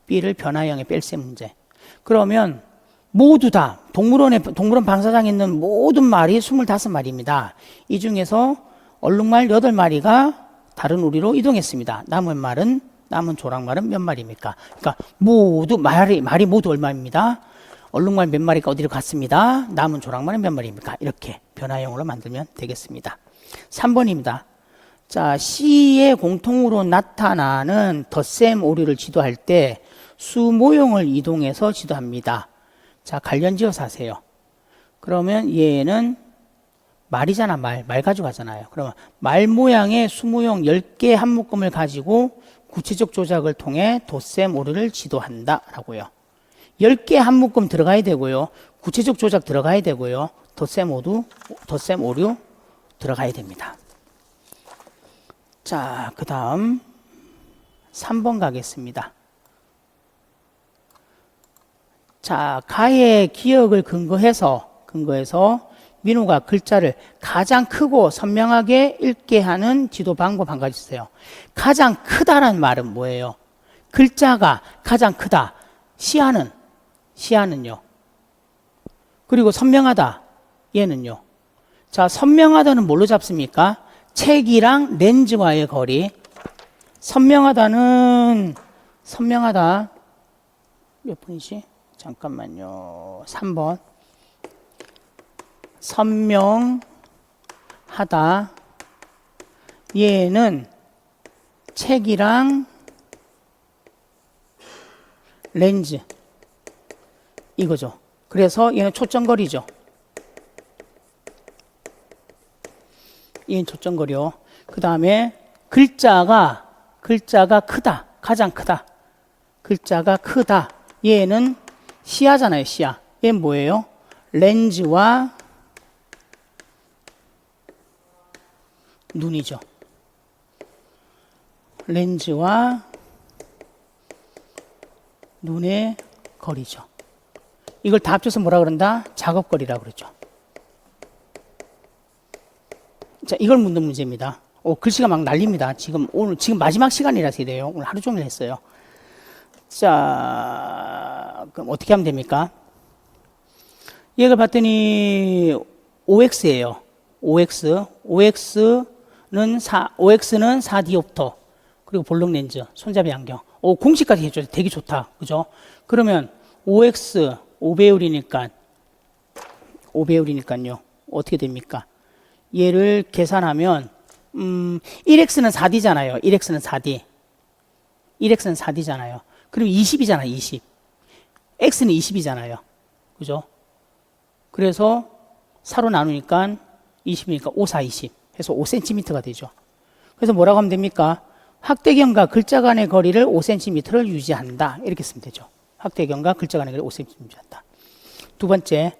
A: B를 변화형의 뺄셈 문제. 그러면 모두 다 동물원 방사장에 있는 모든 말이 25마리입니다. 이 중에서 얼룩말 8마리가 다른 우리로 이동했습니다. 남은 조랑말은 몇 마리입니까? 그러니까 모두 말이 모두 얼마입니다. 얼룩말 몇 마리가 어디로 갔습니다. 남은 조랑말은 몇 마리입니까? 이렇게 변화형으로 만들면 되겠습니다. 3번입니다. 자, C에 공통으로 나타나는 덧셈 오류를 지도할 때 수모형을 이동해서 지도합니다. 자, 관련지어서 하세요. 그러면 얘는 말이잖아, 말 가지고 하잖아요. 그러면 말 모양의 수모형 10개 한 묶음을 가지고 구체적 조작을 통해 덧셈 오류를 지도한다 라고요. 10개 한 묶음 들어가야 되고요. 구체적 조작 들어가야 되고요. 덧셈 오류 들어가야 됩니다. 자, 그 다음 3번 가겠습니다. 자, 가의 기억을 근거해서 민우가 글자를 가장 크고 선명하게 읽게 하는 지도 방법 한 가지 있어요. 가장 크다라는 말은 뭐예요? 글자가 가장 크다. 시야는요. 그리고 선명하다. 얘는요. 자, 선명하다는 뭘로 잡습니까? 책이랑 렌즈와의 거리. 선명하다 몇 분이지? 잠깐만요. 3번. 선명하다. 얘는 책이랑 렌즈. 이거죠. 그래서 얘는 초점거리죠. 얘는 초점거리요. 그 다음에 글자가 크다. 가장 크다. 글자가 크다. 얘는 시야잖아요, 시야. 얘는 뭐예요? 렌즈와 눈이죠. 렌즈와 눈의 거리죠. 이걸 다 합쳐서 뭐라 그런다? 작업거리라고 그러죠. 자, 이걸 묻는 문제입니다. 글씨가 막 날립니다. 지금 마지막 시간이라서 이래요. 오늘 하루 종일 했어요. 자, 그럼 어떻게 하면 됩니까? 얘를 봤더니 OX예요. OX는 4디옵터. 그리고 볼록 렌즈, 손잡이 안경. 공식까지 해줘요. 되게 좋다. 그죠? 그러면 OX 5배율이니까요. 어떻게 됩니까? 얘를 계산하면 1x는 4d잖아요. 1x는 4d. 1x는 4d잖아요. 그럼 20이잖아요. 20. x는 20이잖아요. 그죠? 그래서 4로 나누니까 20이니까 5, 4, 20 해서 5cm가 되죠. 그래서 뭐라고 하면 됩니까? 확대경과 글자 간의 거리를 5cm를 유지한다. 이렇게 쓰면 되죠. 확대경과 글자 간의 거리를 5cm 유지한다. 두 번째,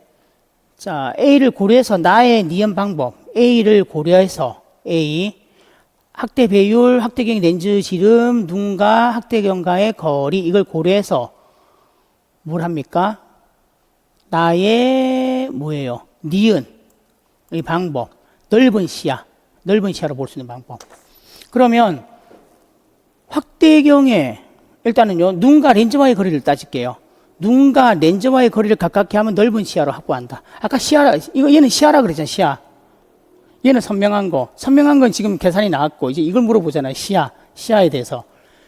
A: 자, A를 고려해서 나의 니은 방법. A를 고려해서 A 확대 배율, 확대경 렌즈 지름, 눈과 확대경과의 거리 이걸 고려해서 뭘 합니까? 나의 뭐예요? 니은 이 방법. 넓은 시야로 볼 수 있는 방법. 그러면 확대경에 일단은요 눈과 렌즈와의 거리를 따질게요. 눈과 렌즈와의 거리를 가깝게 하면 넓은 시야로 확보한다. 아까 시야라 이거 얘는 시야라 그랬잖아. 시야. 얘는 선명한 건 지금 계산이 나왔고 이제 이걸 물어보잖아요. 시야에 대해서.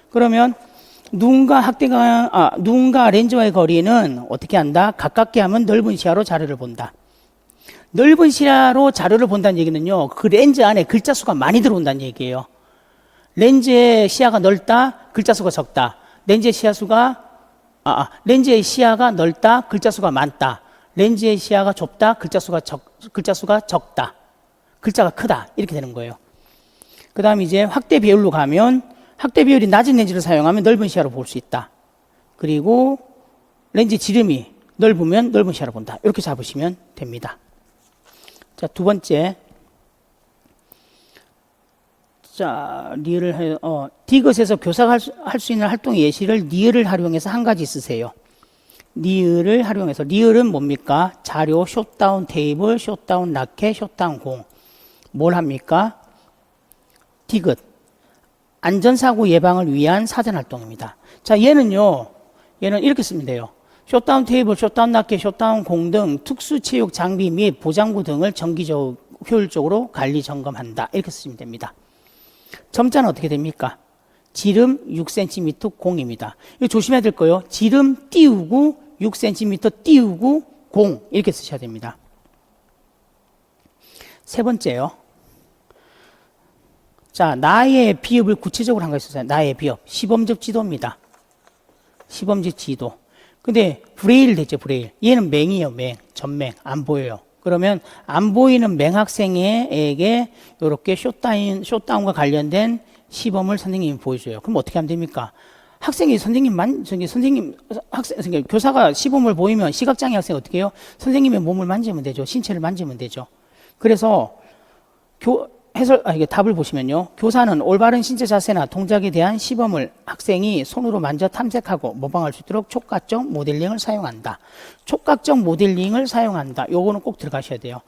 A: 그러면 눈과 렌즈와의 거리는 어떻게 한다? 가깝게 하면 넓은 시야로 자료를 본다. 넓은 시야로 자료를 본다는 얘기는요. 그 렌즈 안에 글자 수가 많이 들어온다는 얘기예요. 렌즈의 시야가 넓다, 글자 수가 적다. 렌즈의 시야가 넓다, 글자 수가 많다. 렌즈의 시야가 좁다, 글자 수가 적다. 글자가 크다. 이렇게 되는 거예요. 그 다음 이제 확대 배율로 가면 확대 배율이 낮은 렌즈를 사용하면 넓은 시야로 볼 수 있다. 그리고 렌즈 지름이 넓으면 넓은 시야로 본다. 이렇게 잡으시면 됩니다. 자, 두 번째. 자, 디귿에서 교사가 할 수 있는 활동 예시를 니을을 활용해서 한 가지 쓰세요. 니을을 활용해서. 니을은 뭡니까? 자료, 숏다운 테이블, 숏다운 라켓, 숏다운 공. 뭘 합니까? 디귿. 안전사고 예방을 위한 사전활동입니다. 자, 얘는 이렇게 쓰면 돼요. 숏다운 테이블, 숏다운 라켓, 숏다운 공 등 특수체육 장비 및 보장구 등을 정기적으로 효율적으로 관리 점검한다. 이렇게 쓰시면 됩니다. 점자는 어떻게 됩니까? 지름 6cm 공입니다. 이거 조심해야 될 거예요. 지름 띄우고 6cm 띄우고 공 이렇게 쓰셔야 됩니다. 세 번째요. 자, 나의 비읍을 구체적으로 한 거 있었어요. 나의 비읍. 시범적 지도입니다. 시범적 지도. 근데 브레일 됐죠, 브레일. 얘는 맹이에요, 전맹. 안 보여요. 그러면 안 보이는 맹학생에게 이렇게 숏다운과 관련된 시범을 선생님이 보여줘요. 그럼 어떻게 하면 됩니까? 교사가 시범을 보이면 시각장애 학생이 어떻게 해요? 선생님의 몸을 만지면 되죠. 신체를 만지면 되죠. 그래서 답을 보시면요. 교사는 올바른 신체 자세나 동작에 대한 시범을 학생이 손으로 만져 탐색하고 모방할 수 있도록 촉각적 모델링을 사용한다. 촉각적 모델링을 사용한다. 요거는 꼭 들어가셔야 돼요.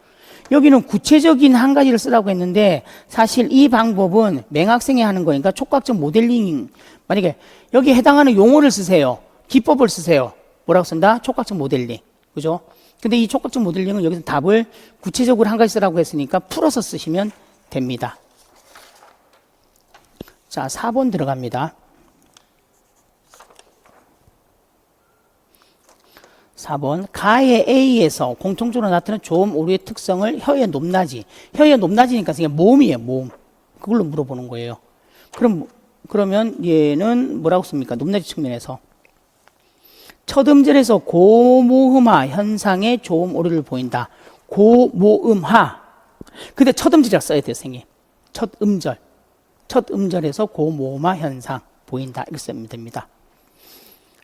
A: 여기는 구체적인 한 가지를 쓰라고 했는데 사실 이 방법은 맹학생이 하는 거니까 촉각적 모델링, 만약에 여기에 해당하는 용어를 쓰세요. 기법을 쓰세요. 뭐라고 쓴다? 촉각적 모델링. 그죠? 근데 이 촉각적 모델링은 여기서 답을 구체적으로 한 가지 쓰라고 했으니까 풀어서 쓰시면 됩니다. 자, 4번 들어갑니다. 4번. 가의 A에서 공통적으로 나타나는 조음 오류의 특성을 혀의 높낮이. 혀의 높낮이니까 그냥 모음이에요, 모음. 그걸로 물어보는 거예요. 그러면 얘는 뭐라고 씁니까? 높낮이 측면에서. 첫 음절에서 고모음하 현상의 조음 오류를 보인다. 고모음하. 근데 첫 음절이라 써야 돼요, 선생님. 첫 음절에서 고모음하 현상 보인다. 이렇게 쓰면 됩니다.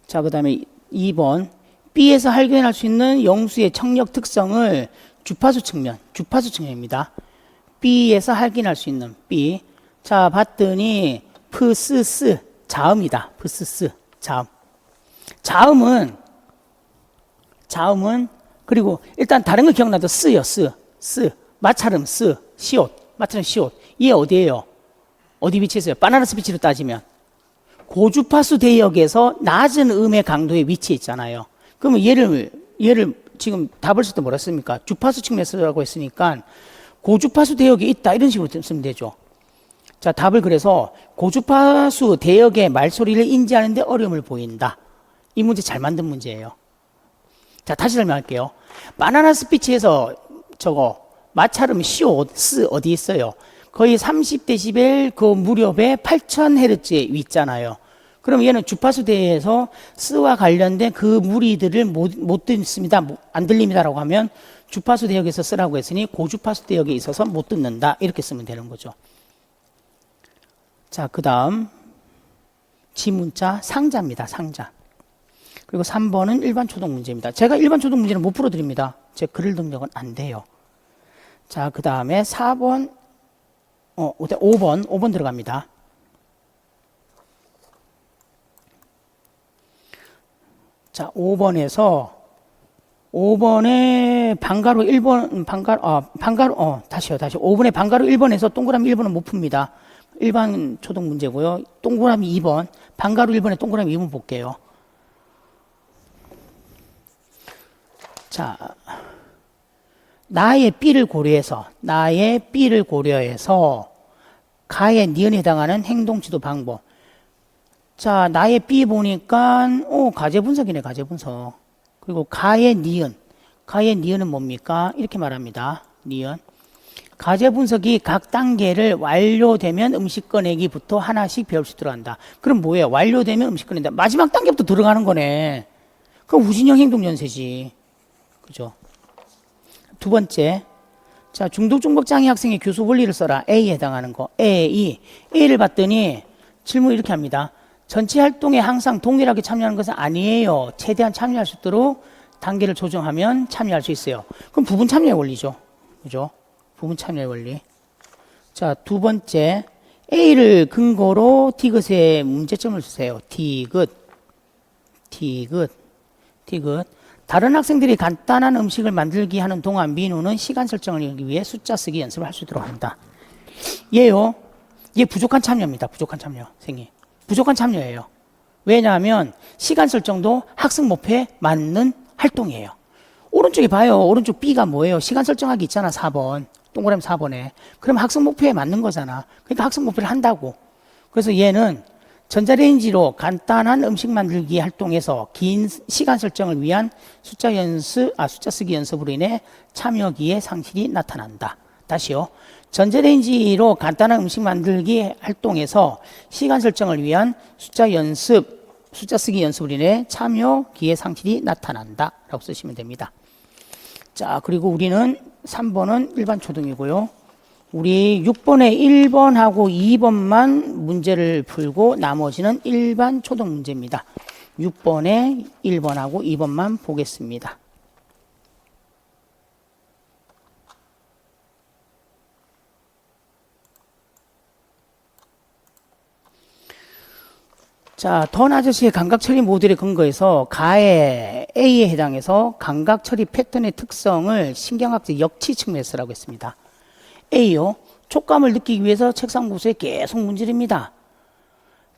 A: 자, 그 다음에 2번. B에서 발견할 수 있는 영수의 청력 특성을 주파수 측면입니다. B에서 확인할 수 있는 B. 자, 봤더니 프스스 자음이다. 프스스 자음. 자음은 그리고 일단 다른 거 기억나도 쓰요. 마찰음 시옷. 이게 어디예요? 어디 위치했어요? 바나나 스피치로 따지면 고주파수 대역에서 낮은 음의 강도에 위치해 있잖아요. 그러면 얘를 지금 답을 쓸 때 뭐라 씁니까? 주파수 측면에서 쓰라고 했으니까 고주파수 대역에 있다 이런 식으로 쓰면 되죠. 자, 답을 그래서 고주파수 대역의 말소리를 인지하는 데 어려움을 보인다. 이 문제 잘 만든 문제예요. 자, 다시 설명할게요. 바나나 스피치에서 마찰음 시옷 어디 있어요? 거의 30dB 그 무렵에 8000Hz에 있잖아요. 그럼 얘는 주파수 대에서 스와 관련된 그 무리들을 못 듣습니다. 안 들립니다라고 하면 주파수 대역에서 쓰라고 했으니 고주파수 대역에 있어서 못 듣는다. 이렇게 쓰면 되는 거죠. 자, 그 다음 지문자 상자입니다. 상자. 그리고 3번은 일반 초등 문제입니다. 제가 일반 초등 문제는 못 풀어드립니다. 제 글을 능력은 안 돼요. 자, 그 다음에 4번, 5번 들어갑니다. 자, 5번에 방가로 1번, 다시요. 5번에 방가로 1번에서 동그라미 1번은 못 풉니다. 일반 초등 문제고요. 동그라미 2번, 방가로 1번에 동그라미 2번 볼게요. 자, 나의 B를 고려해서 가의 니은에 해당하는 행동 지도 방법. 자, 나의 B 보니까 가제 분석이네. 가제 분석. 그리고 가의 니은은 뭡니까? 이렇게 말합니다. 니은. 가제 분석이 각 단계를 완료되면 음식 꺼내기부터 하나씩 배울 수 있도록 한다. 그럼 뭐예요? 완료되면 음식 꺼낸다. 마지막 단계부터 들어가는 거네. 그럼 우진형 행동 연쇄지. 그죠? 두 번째. 자, 중독 장애 학생의 교수 원리를 써라. A에 해당하는 거. A를 봤더니 질문 이렇게 합니다. 전체 활동에 항상 동일하게 참여하는 것은 아니에요. 최대한 참여할 수 있도록 단계를 조정하면 참여할 수 있어요. 그럼 부분 참여의 원리죠. 그죠? 부분 참여의 원리. 자, 두 번째. A를 근거로 디귿에 문제점을 주세요. 디귿. 다른 학생들이 간단한 음식을 만들기 하는 동안 민우는 시간 설정을 하기 위해 숫자 쓰기 연습을 할 수 있도록 합니다. 얘 부족한 참여입니다. 부족한 참여. 부족한 참여예요. 왜냐하면 시간 설정도 학습 목표에 맞는 활동이에요. 오른쪽에 봐요. 오른쪽 B가 뭐예요? 시간 설정하기 있잖아. 4번. 동그라미 4번에. 그럼 학습 목표에 맞는 거잖아. 그러니까 학습 목표를 한다고. 그래서 얘는 전자레인지로 간단한 음식 만들기 활동에서 긴 시간 설정을 위한 숫자 쓰기 연습으로 인해 참여기의 상실이 나타난다. 다시요. 전자레인지로 간단한 음식 만들기 활동에서 시간 설정을 위한 숫자 쓰기 연습으로 인해 참여기의 상실이 나타난다. 라고 쓰시면 됩니다. 자, 그리고 우리는 3번은 일반 초등이고요. 우리 6번에 1번하고 2번만 문제를 풀고 나머지는 일반 초등 문제입니다. 6번에 1번하고 2번만 보겠습니다. 자, 던 아저씨의 감각 처리 모델에 근거해서 가의 A에 해당해서 감각 처리 패턴의 특성을 신경학적 역치 측면에서 쓰라고 했습니다. A요. 촉감을 느끼기 위해서 책상 구석에 계속 문지릅니다.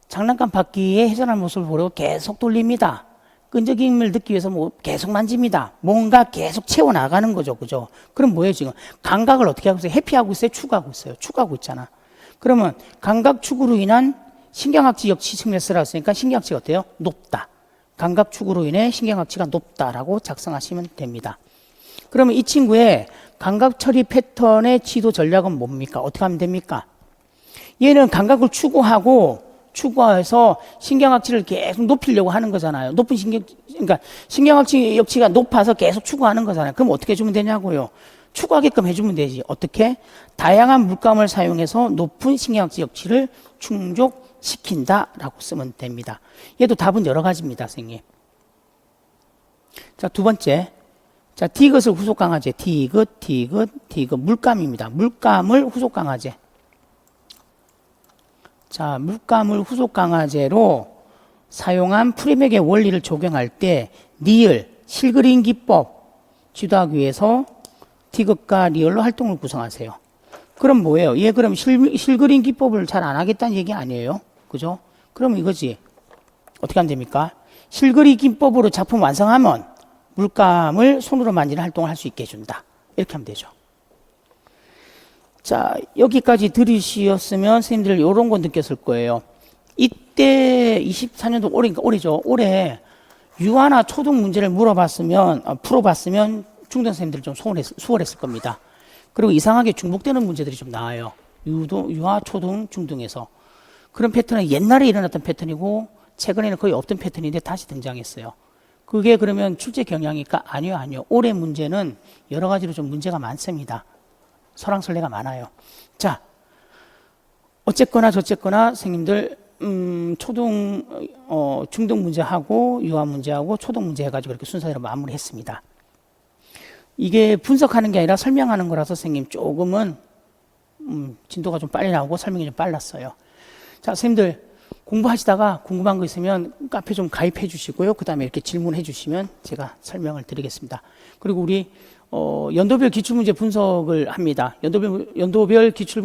A: 장난감 바퀴에 회전하는 모습을 보려고 계속 돌립니다. 끈적임을 느끼기 위해서 계속 만집니다. 뭔가 계속 채워나가는 거죠. 그죠? 그럼 뭐예요, 지금? 감각을 어떻게 하고 있어요? 회피하고 있어요? 추구하고 있어요? 추구하고 있잖아. 그러면 감각 추구로 인한 신경학적 역치 측면에서 쓰라고 했으니까 신경학치가 어때요? 높다. 감각 추구로 인해 신경학치가 높다라고 작성하시면 됩니다. 그러면 이 친구의 감각 처리 패턴의 지도 전략은 뭡니까? 어떻게 하면 됩니까? 얘는 감각을 추구해서 신경학치를 계속 높이려고 하는 거잖아요. 그러니까 신경학치 역치가 높아서 계속 추구하는 거잖아요. 그럼 어떻게 해주면 되냐고요? 추구하게끔 해주면 되지. 어떻게? 다양한 물감을 사용해서 높은 신경학치 역치를 충족시킨다라고 쓰면 됩니다. 얘도 답은 여러 가지입니다, 선생님. 자, 두 번째. 자, 디귿을 후속 강화제. 디귿. 물감입니다. 물감을 후속 강화제. 자, 물감을 후속 강화제로 사용한 프리맥의 원리를 적용할 때 니을, 실그림 기법 지도하기 위해서 디귿과 리얼로 활동을 구성하세요. 그럼 뭐예요? 얘 그럼 실그림 기법을 잘 안 하겠다는 얘기 아니에요? 그죠? 그럼 이거지. 어떻게 하면 됩니까? 실그림 기법으로 작품 완성하면 물감을 손으로 만지는 활동을 할 수 있게 해준다. 이렇게 하면 되죠. 자, 여기까지 들으셨으면 선생님들 이런 거 느꼈을 거예요. 이때 24년도 올해니까 올해죠. 올해 유아나 초등 문제를 풀어봤으면 중등 선생님들 좀 수월했을 겁니다. 그리고 이상하게 중복되는 문제들이 좀 나와요. 유아, 초등, 중등에서. 그런 패턴은 옛날에 일어났던 패턴이고 최근에는 거의 없던 패턴인데 다시 등장했어요. 그게 그러면 출제 경향일까? 아니요. 올해 문제는 여러 가지로 좀 문제가 많습니다. 설왕설래가 많아요. 자, 어쨌거나 저쨌거나 선생님들 중등 문제하고 유아 문제하고 초등 문제 해가지고 이렇게 순서대로 마무리했습니다. 이게 분석하는 게 아니라 설명하는 거라서 선생님 조금은 진도가 좀 빨리 나오고 설명이 좀 빨랐어요. 자, 선생님들 공부하시다가 궁금한 거 있으면 카페 좀 가입해 주시고요. 그 다음에 이렇게 질문해 주시면 제가 설명을 드리겠습니다. 그리고 우리 연도별 기출문제 분석을 합니다. 연도별 기출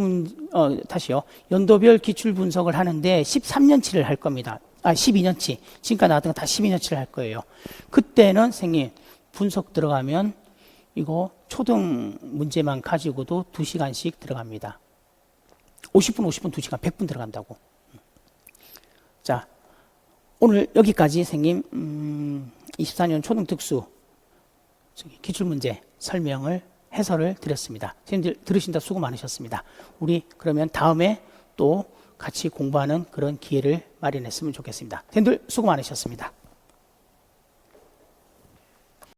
A: 분석을 하는데 13년치를 할 겁니다. 12년치. 지금까지 나왔던 거 다 12년치를 할 거예요. 그때는 선생님 분석 들어가면 이거 초등 문제만 가지고도 2시간씩 들어갑니다. 50분, 2시간, 100분 들어간다고. 자, 오늘 여기까지 선생님 24년 초등 특수 기출문제 설명을 해설을 드렸습니다. 선생님들 들으신다 수고 많으셨습니다. 우리 그러면 다음에 또 같이 공부하는 그런 기회를 마련했으면 좋겠습니다. 선생님들 수고 많으셨습니다.